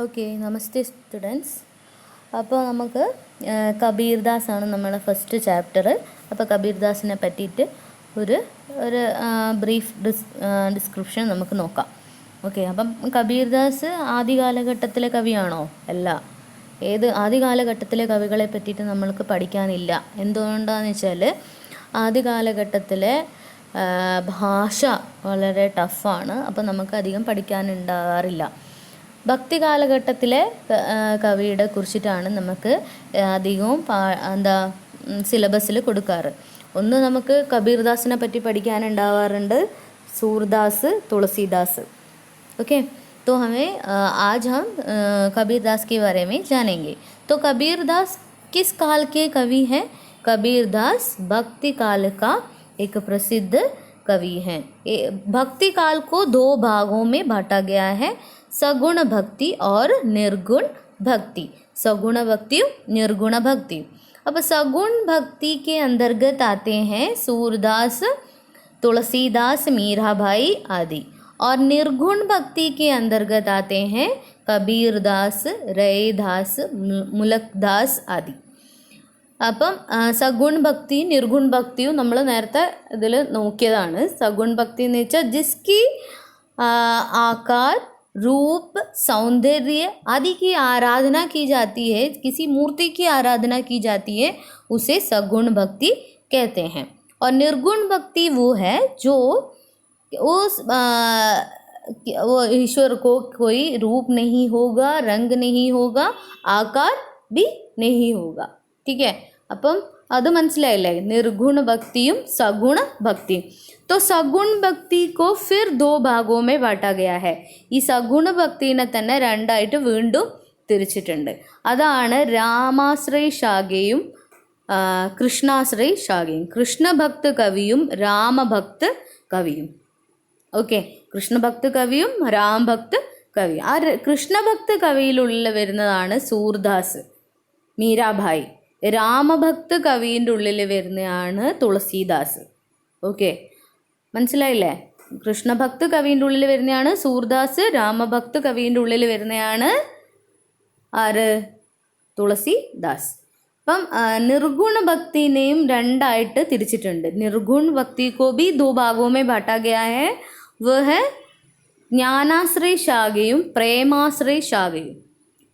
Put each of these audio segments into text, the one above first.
Okay, നമസ്തേ students. അപ്പോൾ നമുക്ക് കബീർദാസ് ആണ് നമ്മുടെ ഫസ്റ്റ് ചാപ്റ്റർ. അപ്പോൾ കബീർദാസിനെ പറ്റിയിട്ട് ഒരു ഒരു ബ്രീഫ് ഡിസ്ക്രിപ്ഷൻ നമുക്ക് നോക്കാം. ഓക്കെ, അപ്പം കബീർദാസ് ആദ്യ കാലഘട്ടത്തിലെ കവിയാണോ? അല്ല. ഏത് ആദ്യ കാലഘട്ടത്തിലെ കവികളെ പറ്റിയിട്ട് നമ്മൾക്ക് പഠിക്കാനില്ല. എന്തുകൊണ്ടാണെന്ന് വെച്ചാൽ ആദ്യ കാലഘട്ടത്തിലെ ഭാഷ വളരെ ടഫാണ്. അപ്പോൾ നമുക്ക് അധികം പഠിക്കാനുണ്ടാകാറില്ല. ഭക്തി കാലഘട്ടത്തിലെ കവിയുടെ കുറിച്ചിട്ടാണ് നമുക്ക് അധികവും സിലബസിൽ കൊടുക്കാറ്. ഒന്ന് നമുക്ക് കബീർദാസിനെ പറ്റി പഠിക്കാനുണ്ടാവാറുണ്ട്, सूरदास, तुलसीदास. ओके, तो हमें आज हम कबीरदास के बारे में जानेंगे. तो कबीरदास किस काल के कवि हैं? कबीरदास भक्ति काल का एक प्रसिद्ध कवि हैं. भक्ति काल को दो भागों में बांटा गया है, सगुण भक्ति और निर्गुण भक्ति. सगुण भक्ति, निर्गुण भक्ति. अब सगुण भक्ति के अंतर्गत आते हैं सूरदास, तुलसीदास, मीराबाई आदि. और निर्गुण भक्ति के अंतर्गत आते हैं कबीरदास, रैदास, मुलकदास आदि. അപ്പം സഗുൺ ഭക്തി നിർഗുൺ ഭക്തിയും നമ്മൾ നേരത്തെ ഇതിൽ നോക്കിയതാണ്. സഗുൺ ഭക്തി എന്ന് വെച്ചാൽ ജിസ്കി आकार, रूप, सौंदर्य आदि की आराधना की जाती है, किसी मूर्ति की आराधना की जाती है, उसे सगुण भक्ति कहते हैं. और निर्गुण भक्ति वो है जो उस वो ईश्वर को कोई रूप नहीं होगा, रंग नहीं होगा, आकार भी नहीं होगा. ठीक है, അപ്പം അത് മനസ്സിലായില്ലേ? निर्गुण भक्तिയും सगुण भक्ति. तो सगुण भक्ति को फिर दो भागों में बांटा गया है. ഈ സഗുണ ഭക്തിനെ തന്നെ രണ്ടായിട്ട് വീണ്ടും തിരിച്ചിട്ടുണ്ട്. അതാണ് രാമാശ്രയ ശാഖയും കൃഷ്ണാശ്രയ ശാഖയും. കൃഷ്ണഭക്ത് കവിയും രാമഭക്ത് കവിയും. ഓക്കെ, കൃഷ്ണഭക്ത് കവിയും രാമഭക്ത് കവിയും. ആ കൃഷ്ണഭക്ത് കവിയിലുള്ള വരുന്നതാണ് സൂർദാസ്, മീരാഭായി. രാമഭക്ത് കവിൻ്റെ ഉള്ളിൽ വരുന്നതാണ് തുളസീദാസ്. ഓക്കെ, മനസ്സിലായില്ലേ? കൃഷ്ണഭക്ത് കവിൻ്റെ ഉള്ളിൽ വരുന്നതാണ് സൂർദാസ്, രാമഭക്ത് കവിൻ്റെ ഉള്ളിൽ വരുന്നതാണ് ആര്? തുളസീദാസ്. അപ്പം നിർഗുണ ഭക്തിനെയും രണ്ടായിട്ട് തിരിച്ചിട്ടുണ്ട്. നിർഗുൺ ഭക്തി को भी दो भागों में बांटा गया है. वह है ജ്ഞാനാശ്രയ ശാഖയും പ്രേമാശ്രയ ശാഖയും.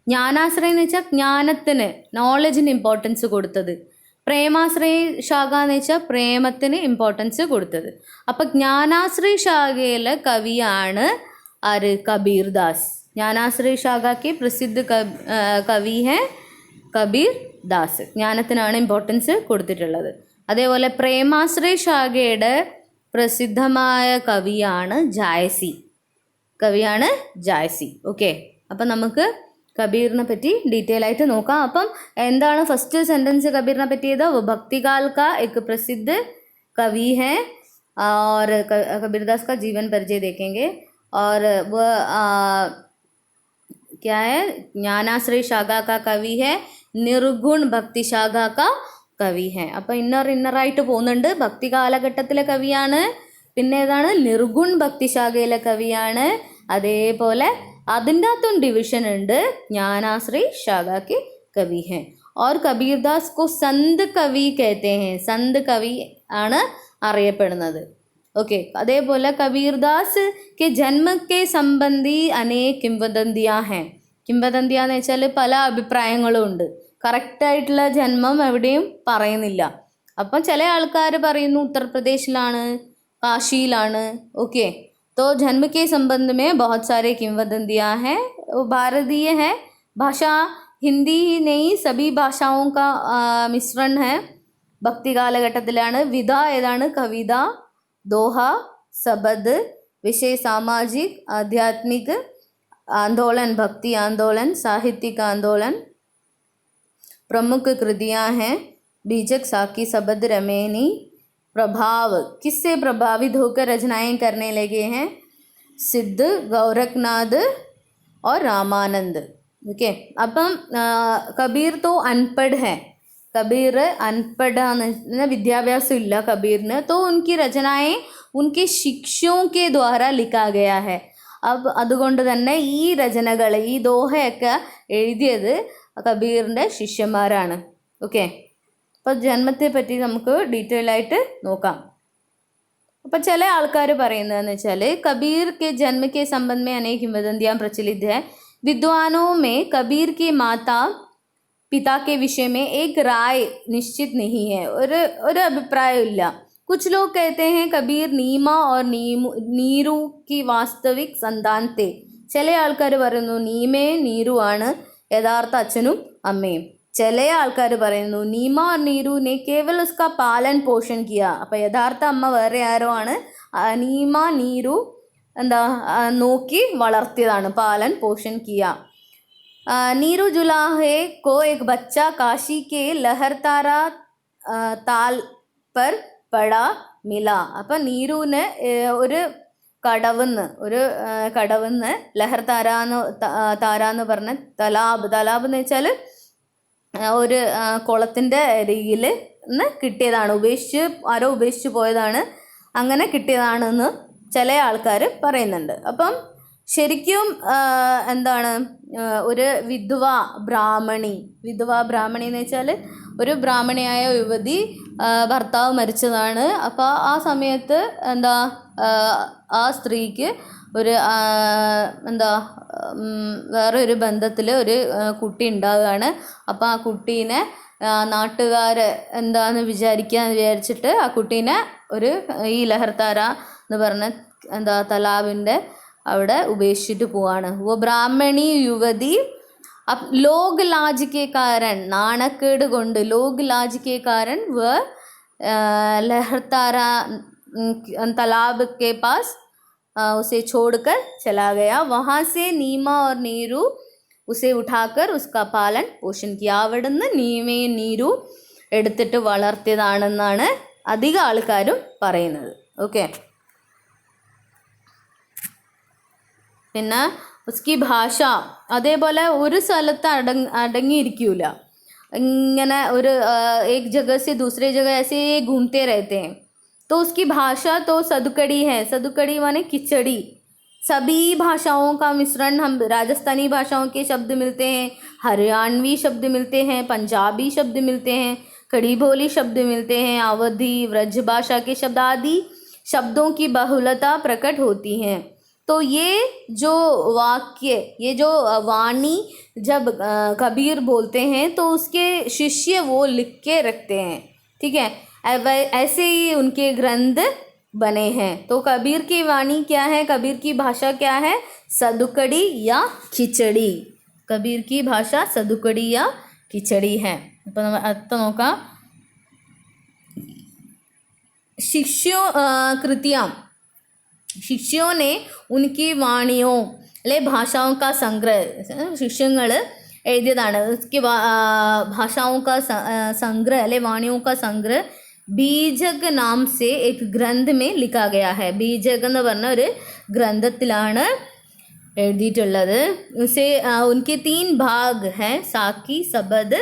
ജ്ഞാനാശ്രയം എന്ന് വെച്ചാൽ ജ്ഞാനത്തിന്, നോളജിന് ഇമ്പോർട്ടൻസ് കൊടുത്തത്. പ്രേമാശ്രയ ശാഖ എന്ന് വെച്ചാൽ പ്രേമത്തിന് ഇമ്പോർട്ടൻസ് കൊടുത്തത്. അപ്പം ജ്ഞാനാശ്രയ ശാഖയിലെ കവിയാണ് ആര്? കബീർദാസ്. ജ്ഞാനാശ്രയ ശാഖയ്ക്ക് പ്രസിദ്ധ കവി ഹെ കബീർ ദാസ്. ജ്ഞാനത്തിനാണ് ഇമ്പോർട്ടൻസ് കൊടുത്തിട്ടുള്ളത്. അതേപോലെ പ്രേമാശ്രയ ശാഖയുടെ പ്രസിദ്ധമായ കവിയാണ് ജായസി. ഓക്കെ, അപ്പം നമുക്ക് കബീറിനെ പറ്റി ഡീറ്റെയിൽ ആയിട്ട് നോക്കാം. അപ്പം എന്താണ് ഫസ്റ്റ് സെൻറ്റൻസ് കബീറിനെ പറ്റിയത്? वो भक्तिकाल का एक प्रसिद्ध कवि है और कबीरदास का जीवन परिचय देखेंगे. और वह क्या है? ज्ञानाश्रय शाखा का कवि है, निर्गुण भक्ति शाഖ का കവി ഹെ. അപ്പം ഇന്നറായിട്ട് പോകുന്നുണ്ട്. ഭക്തി കാലഘട്ടത്തിലെ കവിയാണ്. പിന്നെ ഏതാണ്? നിർഗുൺ ഭക്തി ശാഖയിലെ കവിയാണ്. അതേപോലെ അതിൻ്റെ അകത്തും ഡിവിഷൻ ഉണ്ട്. ജ്ഞാനാശ്രയ ശാഖയ്ക്ക് കവി ഹെ. और कबीरदास को संत कवि कहते हैं. संत कवി ആണ് അറിയപ്പെടുന്നത്. ഓക്കെ, അതേപോലെ കബീർദാസ് के जन्म के संबंधी अनेक किंवदंतियाँ हैं. കിംവദന്തിയ എന്ന് വെച്ചാൽ പല അഭിപ്രായങ്ങളും ഉണ്ട്. കറക്റ്റായിട്ടുള്ള ജന്മം എവിടെയും പറയുന്നില്ല. അപ്പം ചില ആൾക്കാർ പറയുന്നു ഉത്തർപ്രദേശിലാണ്, കാശിയിലാണ്. ഓക്കെ, तो जन्म के संबंध में बहुत सारे किंवदंतियाँ हैं. वो भारतीय है. भाषा हिंदी ही नहीं, सभी भाषाओं का मिश्रण है. ഭക്തി കാലഘട്ടത്തിലാണ്. വിധ ഏതാണ്? കവിത, ദോഹ, സബദ്, विषय सामाजिक आध्यात्मिक आंदोलन, भक्ति आंदोलन, साहित्यिक आंदोलन. प्रमुख कृतियाँ हैं बीजक, साकी, सबद, रमेनी. प्रभाव, किससे प्रभावित होकर रचनाएं करने लगे हैं? सिद्ध, गौरखनाथ और रामानंद. ओके, അപ്പം കബീർ तो अनपढ़ है. कबीर अनपढ़ विद्याभ्यास इल्ला कबीर ने. तो उनकी रचनाएं उनके शिष्यों के द्वारा लिखा गया है. അതുകൊണ്ട് തന്നെ ഈ രചനകൾ, ഈ ദോഹയൊക്കെ എഴുതിയത് കബീറിൻ്റെ ശിഷ്യന്മാരാണ്. ഓക്കെ, അപ്പോൾ ജന്മത്തെ പറ്റി നമുക്ക് ഡീറ്റെയിൽ ആയിട്ട് നോക്കാം. അപ്പോൾ ചില ആൾക്കാർ പറയുന്നതെന്ന് വെച്ചാൽ कबीर के जन्म के संबंध में अनेक किंवदंतियाँ प्रचलित है. विद्वानों में कबीर की माता पिता के विषय में एक राय निश्चित नहीं है, ഒരു അഭിപ്രായമില്ല. कुछ लोग कहते हैं कबीर नीमा और नीरू की वास्तविक संतान थे. ചില ആൾക്കാർ പറയുന്നു നീമയും നീരു ആണ് യഥാർത്ഥ അച്ഛനും അമ്മയും. ചില ആൾക്കാർ പറയുന്നു നീമ और नीरू ने केवल उसका पालन पोषण किया. അപ്പോൾ യഥാർത്ഥ അമ്മ വേറെ ആരോ ആണ്, നീമ നീരു എന്താ നോക്കി വളർത്തിയതാണ്, പാലൻ പോഷൻ കിയ. नीरू जुलाहे को एक बच्चा काशी के लहरतारा ताल पर पड़ा मिला. അപ്പം നീരുവിന് ഒരു കടവുന്ന് ലഹർ താര എന്ന് പറഞ്ഞ തലാബ് എന്ന് വെച്ചാൽ ഒരു കുളത്തിൻ്റെ അരികിൽ നിന്ന് കിട്ടിയതാണ്. ആരോ ഉപേക്ഷിച്ച് പോയതാണ്, അങ്ങനെ കിട്ടിയതാണെന്ന് ചില ആൾക്കാർ പറയുന്നുണ്ട്. അപ്പം ശരിക്കും എന്താണ് ഒരു വിധവാ ബ്രാഹ്മണി എന്ന് വെച്ചാൽ ഒരു ബ്രാഹ്മണിയായ യുവതി ഭർത്താവ് മരിച്ചതാണ്. അപ്പോൾ ആ സമയത്ത് എന്താ ആ സ്ത്രീക്ക് ഒരു വേറെ ഒരു ബന്ധത്തിൽ ഒരു കുട്ടി ഉണ്ടാവുകയാണ്. അപ്പോൾ ആ കുട്ടീനെ നാട്ടുകാർ എന്താന്ന് വിചാരിച്ചിട്ട് ആ കുട്ടീനെ ഈ ലഹർത്താര എന്ന് പറഞ്ഞ തലാബിൻ്റെ അവിടെ ഉപേക്ഷിച്ചിട്ട് പോവാണ്. वो ब्राह्मणी युवती अब लोग लाज के कारण, നാണക്കേട് കൊണ്ട് लोग लाज के कारण वह लहरतारा तालाब के पास उसे छोड़कर चला गया. वहाँ से नीमा और नीरू उसे उठाकर उसका पालन पोषण किया. അവിടുന്ന് നീമയും നീരു എടുത്തിട്ട് വളർത്തിയതാണെന്നാണ് അധികം ആൾക്കാരും പറയുന്നത്. ഓക്കെ, പിന്നെ ഉസ്കി ഭാഷ അതേപോലെ ഒരു സ്ഥലത്ത് അടങ്ങിയിരിക്കൂല, ഇങ്ങനെ ഒരു एक जगह से दूसरे जगह ऐसे घूमते रहते हैं. तो उसकी भाषा तो सदुकड़ी है. सदुकड़ी माने खिचड़ी. सभी भाषाओं का मिश्रण, हम राजस्थानी भाषाओं के शब्द मिलते हैं, हरियाणवी शब्द मिलते हैं, पंजाबी शब्द मिलते हैं, खड़ी बोली शब्द मिलते हैं, अवधी व्रज भाषा के शब्द आदि शब्दों की बहुलता प्रकट होती हैं. तो ये जो वाक्य, ये जो वाणी जब कबीर बोलते हैं तो उसके शिष्य वो लिख के रखते हैं. ठीक है, ऐसे ही उनके ग्रंथ बने हैं. तो कबीर की वाणी क्या है, कबीर की भाषा क्या है, सदुकड़ी या खिचड़ी. कबीर की भाषा सदुकड़ी या खिचड़ी है. അപ്പോൾ നമ്മൾ അടുത്ത നോക്കാം. शिष्यों ने उनकी वाणियों अല്ലെ ഭാഷാओं का संग्रह, शिष्यങ്ങൾ എഴുതിയതാണ്. उसकी भाषाओं का संग्रह अല്ലെ वाणियों का संग्रह बीजक नाम से एक ग्रंथ में लिखा गया है. बीजक എന്ന് പറഞ്ഞ ഒരു ഗ്രന്ഥത്തിലാണ് എഴുതിയിട്ടുള്ളത്. उसे उनके 3 भाग हैं, साकी सबद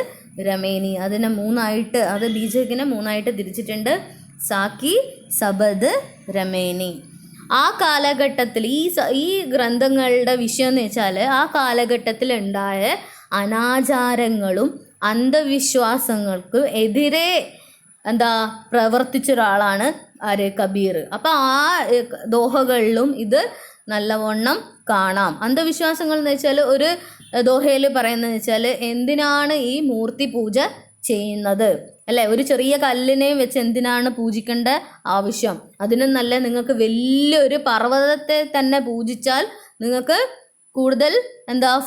രമേനി. അതിനെ മൂന്നായിട്ട്, അത് ബീജകിനെ മൂന്നായിട്ട് തിരിച്ചിട്ടുണ്ട്, സാക്കി സബദ് രമേനി. ആ കാലഘട്ടത്തിൽ ഈ ഗ്രന്ഥങ്ങളുടെ വിഷയം എന്ന് വെച്ചാൽ ആ കാലഘട്ടത്തിൽ ഉണ്ടായ അനാചാരങ്ങളും അന്ധവിശ്വാസങ്ങൾക്കും എതിരെ പ്രവർത്തിച്ച ഒരാളാണ് ആര്, കബീർ. അപ്പോൾ ആ ദോഹകളിലും ഇത് നല്ലവണ്ണം കാണാം. അന്ധവിശ്വാസങ്ങൾ എന്ന് വെച്ചാൽ ഒരു ദോഹയിൽ പറയുന്നതെന്ന് വെച്ചാൽ എന്തിനാണ് ഈ മൂർത്തി പൂജ ചെയ്യുന്നത് അല്ലേ, ഒരു ചെറിയ കല്ലിനെയും വെച്ച് എന്തിനാണ് പൂജിക്കേണ്ട ആവശ്യം, അതിനും നല്ല നിങ്ങൾക്ക് വലിയൊരു പർവ്വതത്തെ തന്നെ പൂജിച്ചാൽ നിങ്ങൾക്ക് കൂടുതൽ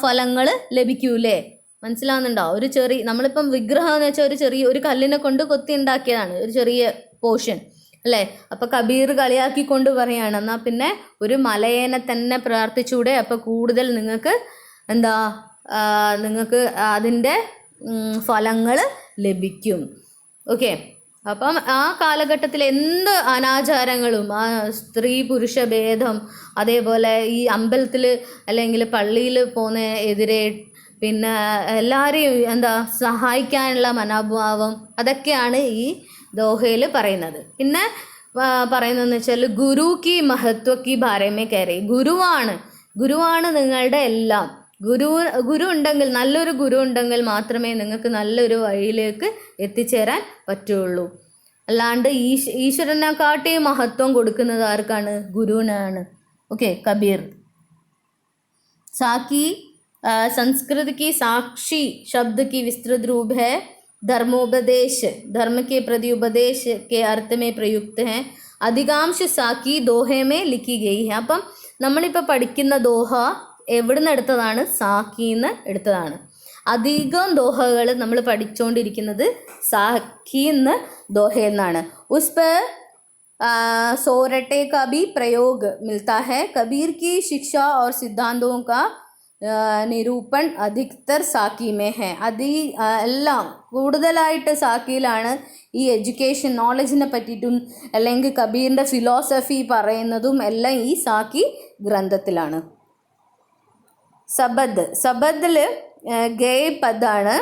ഫലങ്ങൾ ലഭിക്കൂലേ. മനസ്സിലാവുന്നുണ്ടോ? ഒരു നമ്മളിപ്പം വിഗ്രഹം എന്ന് വെച്ചാൽ ഒരു കല്ലിനെ കൊണ്ട് കൊത്തി ഉണ്ടാക്കിയതാണ്, ഒരു ചെറിയ പോർഷൻ അല്ലേ. അപ്പോൾ കബീർ കളിയാക്കിക്കൊണ്ട് പറയാണ്, എന്നാൽ പിന്നെ ഒരു മലയേനെ തന്നെ പ്രാർത്ഥിച്ചൂടെ, അപ്പോൾ കൂടുതൽ നിങ്ങൾക്ക് അതിൻ്റെ ഫലങ്ങൾ ലഭിക്കും. ഓക്കെ, അപ്പം ആ കാലഘട്ടത്തിൽ എന്ത് അനാചാരങ്ങളും, ആ സ്ത്രീ പുരുഷ ഭേദം, അതേപോലെ ഈ അമ്പലത്തിൽ അല്ലെങ്കിൽ പള്ളിയിൽ പോകുന്ന എതിരെ, പിന്നെ എല്ലാവരെയും സഹായിക്കാനുള്ള മനോഭാവം, അതൊക്കെയാണ് ഈ ദോഹയിൽ പറയുന്നത്. പിന്നെ പറയുന്നതെന്ന് വെച്ചാൽ ഗുരു കി മഹത്വ കി ബാരേ മേ കഹ രഹേ, ഗുരുവാണ് ഗുരുവാണ് നിങ്ങളുടെ എല്ലാം. ഗുരു ഉണ്ടെങ്കിൽ, നല്ലൊരു ഗുരു ഉണ്ടെങ്കിൽ മാത്രമേ നിങ്ങൾക്ക് നല്ലൊരു വഴിയിലേക്ക് എത്തിച്ചേരാൻ പറ്റുള്ളൂ. അല്ലാണ്ട് ഈശ്വരനെക്കാട്ടി മഹത്വം കൊടുക്കുന്നത് ആർക്കാണ്? ഗുരുവിനാണ്. ഓക്കെ. കബീർ. साकी संस्कृत की साक्षी शब्द की विस्तृत रूप है. धर्मोपदेश, धर्म के प्रति उपदेश के अर्थ में प्रयुक्त है. अधिकांश സാക്കി ദോഹമേ ലിഖി ഗയി ഹെ. അപ്പം നമ്മളിപ്പോൾ പഠിക്കുന്ന ദോഹ എവിടെ നിന്ന് എടുത്തതാണ്? സാക്കിന്ന് എടുത്തതാണ്. അധികം ദോഹകൾ നമ്മൾ പഠിച്ചുകൊണ്ടിരിക്കുന്നത് സാക്കിന്ന് ദോഹയിൽ നിന്നാണ്. ഉസ് പർ सोरटे का भी प्रयोग मिलता है. कबीर की शिक्षा और सिद्धांतों का നിരൂപൺ അധികതർ സാക്കിമേ ഹെ. എല്ലാം കൂടുതലായിട്ട് സാക്കിയിലാണ് ഈ എഡ്യൂക്കേഷൻ നോളജിനെ പറ്റിയിട്ടും അല്ലെങ്കിൽ കബീറിൻ്റെ ഫിലോസഫി പറയുന്നതും എല്ലാം ഈ സാക്കി ഗ്രന്ഥത്തിലാണ്. സബദിൽ ഗേ പദാണ്.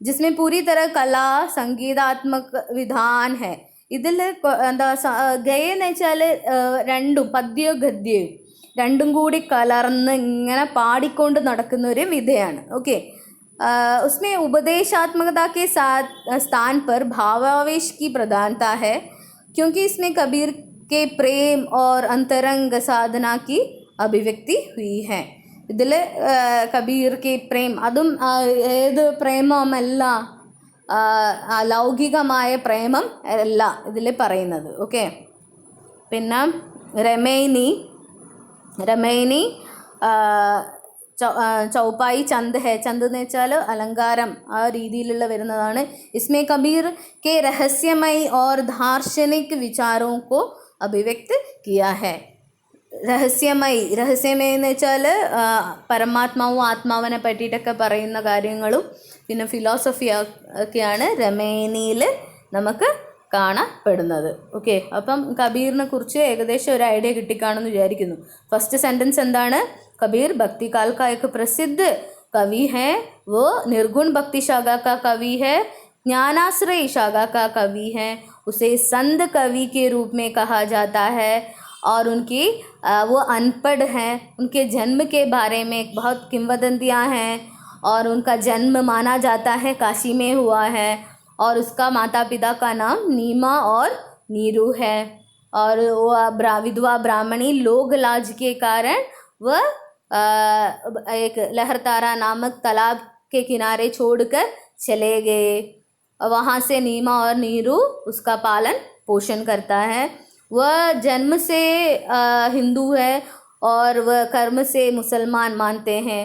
ജിസ്മേ പൂരി തര കലാ സംഗീതാത്മക വിധാൻ ഹെ. ഇതിൽ എന്താ ഗയെന്ന് വെച്ചാൽ രണ്ടും പദ്യവും ഗദ്യവും രണ്ടും കൂടി കലർന്ന് ഇങ്ങനെ പാടിക്കൊണ്ട് നടക്കുന്ന ഒരു വിധയാണ്. ഓക്കെ. उसमें उपदेशात्मकता के स्थान पर भावावेश की प्रधानता है, क्योंकि इसमें कबीर के प्रेम और अंतरंग साधना की अभिव्यक्ति हुई है. ഇതിൽ കബീർ കെ പ്രേം, അതും ഏത് പ്രേമമല്ല, ലൗകികമായ പ്രേമം അല്ല ഇതിൽ പറയുന്നത്. ഓക്കെ. പിന്നെ രമൈനി ചൗപ്പായി ചന്ദ് ഹെ. ചന്ദ് എന്ന് വെച്ചാൽ അലങ്കാരം, ആ രീതിയിലുള്ള വരുന്നതാണ്. ഇസ്മേ കബീർ കെ രഹസ്യമയി ഓർ ദാർശനിക് വിചാരോं को अभिव्यक्त किया है. രഹസ്യമയി എന്ന് വെച്ചാൽ പരമാത്മാവും ആത്മാവിനെ പറ്റിയിട്ടൊക്കെ പറയുന്ന കാര്യങ്ങളും പിന്നെ ഫിലോസഫി ഒക്കെയാണ് രമേനിയിൽ നമുക്ക് കാണപ്പെടുന്നത്. ഓക്കെ. അപ്പം കബീറിനെ കുറിച്ച് ഏകദേശം ഒരു ഐഡിയ കിട്ടിക്കാണെന്ന് വിചാരിക്കുന്നു. ഫസ്റ്റ് സെൻറ്റൻസ് എന്താണ്? कबीर भक्ति काल का एक प्रसिद्ध कवि है. वो निर्गुण भक्ति शाखा का कवि है, ज्ञानाश्रय शाखा का कवि है. उसे संत कवि के रूप में कहा जाता है. और उनकी वो अनपढ़ हैं. उनके जन्म के बारे में बहुत किंवदंतियाँ हैं. और उनका जन्म माना जाता है काशी में हुआ है. और उसका माता पिता का नाम नीमा और नीरू है. और वो विधवा ब्राह्मणी लोग लाज के कारण वह एक लहरतारा नामक तालाब के किनारे छोड़कर चले गए. वहाँ से नीमा और नीरू उसका पालन पोषण करता है. वह जन्म से हिंदू है और वह कर्म से मुसलमान मानते हैं.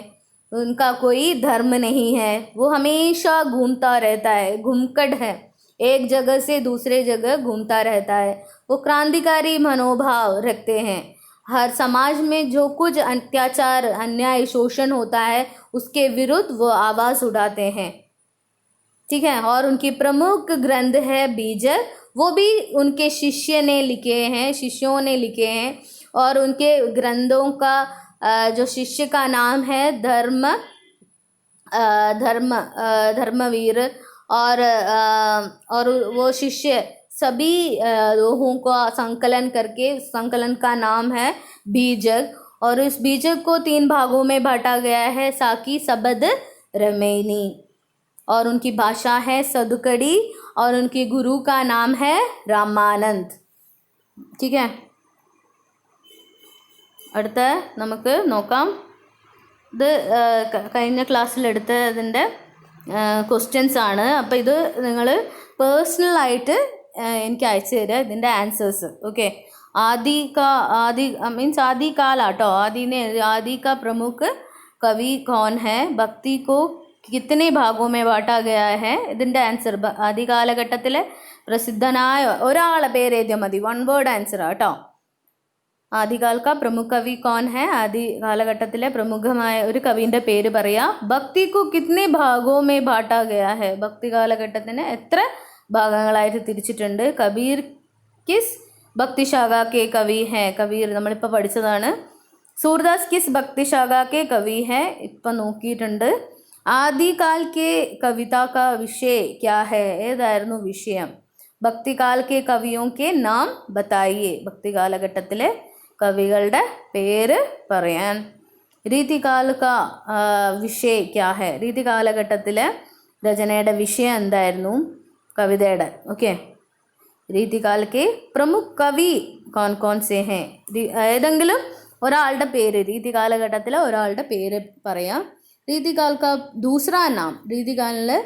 उनका कोई धर्म नहीं है. वो हमेशा घूमता रहता है, घुमकड़ है, एक जगह से दूसरे जगह घूमता रहता है. वो क्रांतिकारी मनोभाव रखते हैं. हर समाज में जो कुछ अत्याचार, अन्याय, शोषण होता है उसके विरुद्ध वो आवाज़ उठाते हैं. ठीक है. और उनकी प्रमुख ग्रंथ है बीजक. वो भी उनके शिष्यों ने लिखे हैं. और उनके ग्रंथों का जो शिष्य का नाम है धर्मवीर. और वो शिष्य सभी लोगों का संकलन करके, संकलन का नाम है बीजक. और इस बीजक को 3 भागों में बांटा गया है: साकी, सबद, रमैनी. और उनकी भाषा है सदुकड़ी. और उनके गुरु का नाम है रामानंद. ठीक है. അടുത്ത നമുക്ക് നോക്കാം. ഇത് കഴിഞ്ഞ ക്ലാസ്സിലെടുത്ത ഇതിൻ്റെ ക്വസ്റ്റ്യൻസ് ആണ്. അപ്പോൾ ഇത് നിങ്ങൾ പേഴ്സണലായിട്ട് എനിക്ക് അയച്ചു തരിക ഇതിൻ്റെ ആൻസേഴ്സ്. ഓക്കെ. आदि काल आटो. आदि का प्रमुख कवि कौन है? भक्ति को कितने भागों में बांटा गया है? ഇതിൻ്റെ ആൻസർ ആദ്യ കാലഘട്ടത്തിലെ പ്രസിദ്ധനായ ഒരാളെ പേര് എഴുതിയാൽ മതി. 1 വേർഡ് ആൻസർ കേട്ടോ. ആദികാൽ കാ പ്രമുഖ കവി കോൺ ഹെ? ആദി കാലഘട്ടത്തിലെ പ്രമുഖമായ ഒരു കവിൻ്റെ പേര് പറയാം. ഭക്തി കോ കിത്നെ ഭാഗോ മേ ബാട്ടാ ഗയാ ഹെ? ഭക്തി കാലഘട്ടത്തിന് എത്ര ഭാഗങ്ങളായിട്ട് തിരിച്ചിട്ടുണ്ട്? കബീർ കിസ് ഭക്തിശാഖ കെ കവി ഹെ? കബീർ നമ്മളിപ്പോൾ പഠിച്ചതാണ്. സൂർദാസ് കിസ് ഭക്തിശാഖ കെ കവി ഹെ? ഇപ്പം നോക്കിയിട്ടുണ്ട്. ആദികാൽ കെ കവിത കാ വിഷയ ക്യാ ഹെ? ഏതായിരുന്നു വിഷയം? ഭക്തികാൽ കെ കവിയോ കെ നാം ബതായിയെ? ഭക്തി കാലഘട്ടത്തിലെ കവികളുടെ പേര് പറയാൻ. രീതികാൽ കാ വിഷയ ക്യാ ഹെ, രീതികാലഘട്ടത്തിലെ രചനയുടെ വിഷയം എന്തായിരുന്നു, കവിതയുടെ. ഓക്കെ, രീതികാൽ കെ പ്രമുഖ കവി കോൺ കോൺ സേ ഹെ, ഏതെങ്കിലും ഒരാളുടെ പേര്, രീതികാലഘട്ടത്തിലെ ഒരാളുടെ പേര് പറയാം. രീതികാൽ കാ ദൂസറാ നാം, രീതികാലിലെ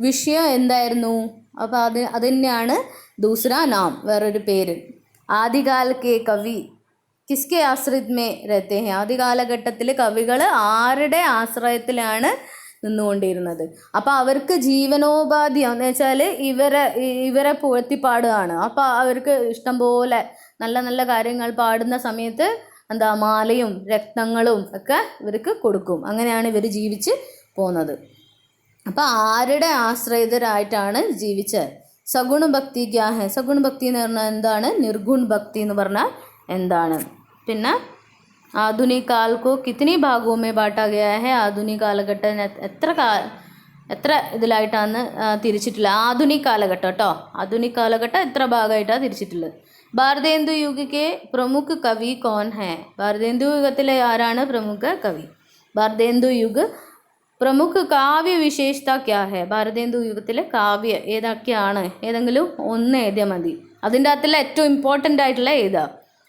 വിഷയം എന്തായിരുന്നു, അപ്പോൾ അത് തന്നെയാണ് ദൂസറാ നാം, വേറൊരു പേര്. ആദികാൽ കെ കവി കിസ്കെ ആശ്രിത് മേ രഹത്തെ ഹെ, ആദ്യകാലഘട്ടത്തിൽ കവികൾ ആരുടെ ആശ്രയത്തിലാണ് നിന്നുകൊണ്ടിരുന്നത്. അപ്പോൾ അവർക്ക് ജീവനോപാധി എന്ന് വെച്ചാൽ ഇവരെ പുകഴ്ത്തിപ്പാടുകയാണ്. അപ്പോൾ അവർക്ക് ഇഷ്ടം പോലെ നല്ല നല്ല കാര്യങ്ങൾ പാടുന്ന സമയത്ത് എന്താ മാലയും രത്നങ്ങളും ഒക്കെ ഇവർക്ക് കൊടുക്കും. അങ്ങനെയാണ് ഇവർ ജീവിച്ച് പോകുന്നത്. അപ്പോൾ ആരുടെ ആശ്രയിതരായിട്ടാണ് ജീവിച്ചത്? സഗുണ ഭക്തി ക്യാ ഹെ, സഗുണ ഭക്തി എന്ന് പറഞ്ഞാൽ എന്താണ്, നിർഗുൺ ഭക്തി എന്ന് പറഞ്ഞാൽ എന്താണ്. പിന്നെ ആധുനിക കാൽ को कितनी भागों में बांटा गया है, ആധുനിക കാലഘട്ടം എത്ര ഇതിലായിട്ടാണ് തിരിച്ചിട്ടുള്ളത്, ആധുനിക കാലഘട്ടം കേട്ടോ, ആധുനിക കാലഘട്ടം എത്ര ഭാഗമായിട്ടാണ് തിരിച്ചിട്ടുള്ളത്. ഭാരതേന്ദു യുഗ് के प्रमुख कवि कौन है, ഭാരതേന്ദു യുഗത്തിലെ ആരാണ് പ്രമുഖ കവി? ഭാരതേന്ദു യുഗ് പ്രമുഖ കാവ്യ വിശേഷത ക്യാ ഹെ, ഭാരതേന്ദു യുഗത്തിലെ കാവ്യ ഏതൊക്കെയാണ്, ഏതെങ്കിലും ഒന്ന് എഴുതിയാൽ മതി. അതിൻ്റെ അകത്തുള്ള ഏറ്റവും ഇമ്പോർട്ടൻ്റ് ആയിട്ടുള്ള ഏതാ?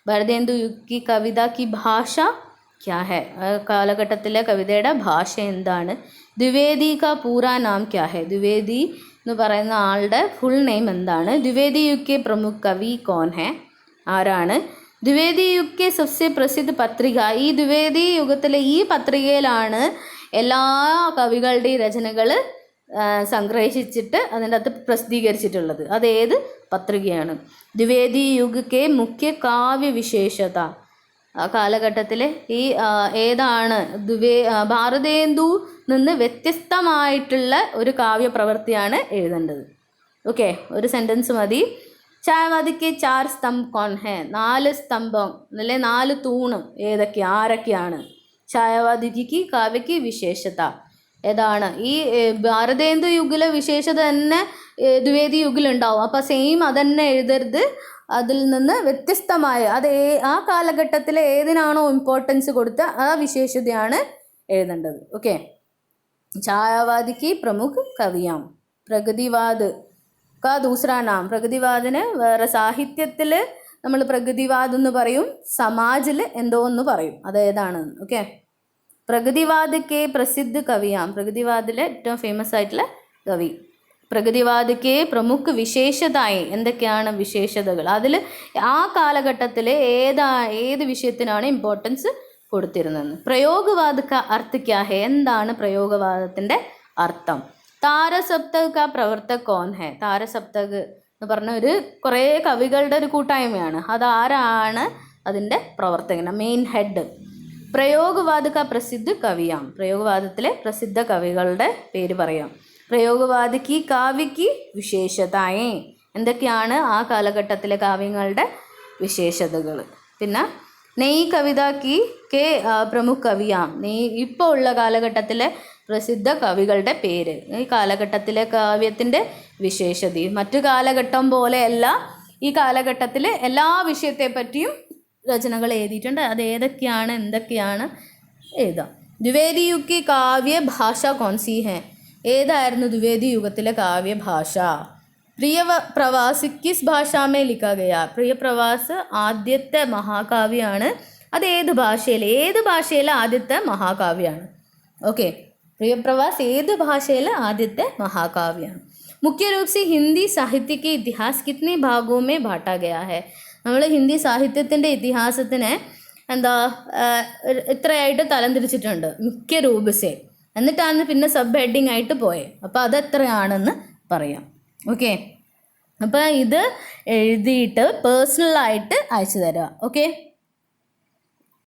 ഭാരതേന്ദു യുഗ് की कविता की भाषा क्या है, കാലഘട്ടത്തിലെ കവിതയുടെ ഭാഷ എന്താണ്? ദ്വിവേദി का पूरा नाम क्या है, ദ്വിവേദി എന്ന് പറയുന്ന ആളുടെ ഫുൾ നെയിം എന്താണ്? ദ്വിവേദി യുഗ് के प्रमुख कवि कौन है, ആരാണ്? ദ്വിവേദി യുഗ് के सबसे प्रसिद्ध പത്രിക, ഈ ദ്വിവേദി യുഗത്തിലെ ഈ പത്രികയിലാണ് എല്ലാ കവികളുടെയും രചനകൾ സംഗ്രഹിച്ചിട്ട് അതിൻ്റെ അകത്ത് പ്രസിദ്ധീകരിച്ചിട്ടുള്ളത്. അതേത് പത്രികയാണ്? ദ്വിവേദി യുഗ് കെ മുഖ്യ കാവ്യ വിശേഷത, ആ കാലഘട്ടത്തിലെ ഈ ഏതാണ് ഭാരതേന്ദു നിന്ന് വ്യത്യസ്തമായിട്ടുള്ള ഒരു കാവ്യപ്രവൃത്തിയാണ് എഴുതേണ്ടത്. ഓക്കെ, ഒരു സെൻറ്റൻസ് മതി. ഛായാവാദിക്ക് 4 സ്തംഭ് കോൺ ഹെ, 4 സ്തംഭം അല്ലെ 4 തൂണും ആരൊക്കെയാണ്? ഛായാവാദിക്ക് കാവ്യക്ക് വിശേഷത ഏതാണ്? ഈ ഭാരതേന്ദു യുഗിലെ വിശേഷത തന്നെ ദ്വിവേദി യുഗിലുണ്ടാവും. അപ്പോൾ സെയിം അതന്നെ എഴുതരുത്, അതിൽ നിന്ന് വ്യത്യസ്തമായ ആ കാലഘട്ടത്തിൽ ഏതിനാണോ ഇമ്പോർട്ടൻസ് കൊടുത്ത ആ വിശേഷതയാണ് എഴുതേണ്ടത്. ഓക്കെ, ഛായാവാദിക്ക് പ്രമുഖ കവിയാം. പ്രഗതിവാദ് കാ ദൂസറാ നാം, പ്രഗതിവാദിന് വേറെ സാഹിത്യത്തിൽ നമ്മൾ പ്രഗതിവാദ് എന്ന് പറയും, സമാജിൽ എന്തോ എന്ന് പറയും. അതേതാണ്? ഓക്കെ, പ്രഗതിവാദ് കെ പ്രസിദ്ധ കവിയാം, പ്രഗതിവാദിലെ ഏറ്റവും ഫേമസ് ആയിട്ടുള്ള കവി. പ്രഗതിവാദ് കെ പ്രമുഖ വിശേഷതായി, എന്തൊക്കെയാണ് വിശേഷതകൾ? അതിൽ ആ കാലഘട്ടത്തിൽ ഏത് വിഷയത്തിനാണ് ഇമ്പോർട്ടൻസ് കൊടുത്തിരുന്നത്? പ്രയോഗവാദ് ക അർത്ഥ ക്യാ ഹെ, എന്താണ് പ്രയോഗവാദത്തിൻ്റെ അർത്ഥം? താരസപ്തക് ക പ്രവർത്തക് കോൺ ഹെ, താരസപ്തക് എന്ന് പറഞ്ഞ കുറേ കവികളുടെ ഒരു കൂട്ടായ്മയാണ്. അതാരാണ് അതിൻ്റെ പ്രവർത്തകൻ, മെയിൻ ഹെഡ്? പ്രയോഗവാദ് ക പ്രസിദ്ധ കവിയാം, പ്രയോഗവാദത്തിലെ പ്രസിദ്ധ കവികളുടെ പേര് പറയാം. പ്രയോഗവാദ് കി കാവ്യക്ക് വിശേഷതായേ, എന്തൊക്കെയാണ് ആ കാലഘട്ടത്തിലെ കാവ്യങ്ങളുടെ വിശേഷതകൾ? പിന്നെ നെയ് കവിതാക്ക് കെ പ്രമുഖ കവിയാം, ഇപ്പോൾ ഉള്ള കാലഘട്ടത്തിലെ പ്രസിദ്ധ കവികളുടെ പേര്. ഈ കാലഘട്ടത്തിലെ കാവ്യത്തിൻ്റെ വിശേഷതയും മറ്റു കാലഘട്ടം പോലെയല്ല, ഈ കാലഘട്ടത്തിൽ എല്ലാ വിഷയത്തെ പറ്റിയും രചനകൾ എഴുതിയിട്ടുണ്ട്. അത് ഏതൊക്കെയാണ് എന്തൊക്കെയാണ് എഴുതാം. ദ്വിവേദി യുഗ് की കാവ്യ ഭാഷ कौन सी है, ഏതായിരുന്നു ദ്വിവേദി യുഗത്തിലെ കാവ്യ ഭാഷ? പ്രിയ പ്രവാസ് കിസ് ഭാഷാമേ ലിഖാ ഗയാ, പ്രിയപ്രവാസ് ആദ്യത്തെ മഹാകാവ്യമാണ്. അത് ഏത് ഭാഷയിലെ ആദ്യത്തെ മഹാകാവ്യമാണ്? ഓക്കെ, പ്രിയപ്രവാസ് ഏത് ഭാഷയിലെ ആദ്യത്തെ മഹാകാവ്യമാണ്? മുഖ്യ രൂപ से हिंदी साहित्य के इतिहास कितने भागों में बांटा गया है, നമ്മൾ ഹിന്ദി സാഹിത്യത്തിൻ്റെ ഇതിഹാസത്തിനെ ഇത്രയായിട്ട് തരംതിരിച്ചിട്ടുണ്ട്. മുഖ്യ രൂപസേ എന്നിട്ടാണ് പിന്നെ സബ് ഹെഡിങ് ആയിട്ട് പോയത്. അപ്പോൾ അതെത്രയാണെന്ന് പറയാം. ഓക്കെ, അപ്പോൾ ഇത് എഴുതിയിട്ട് പേഴ്സണലായിട്ട് അയച്ചു തരാം. ഓക്കെ.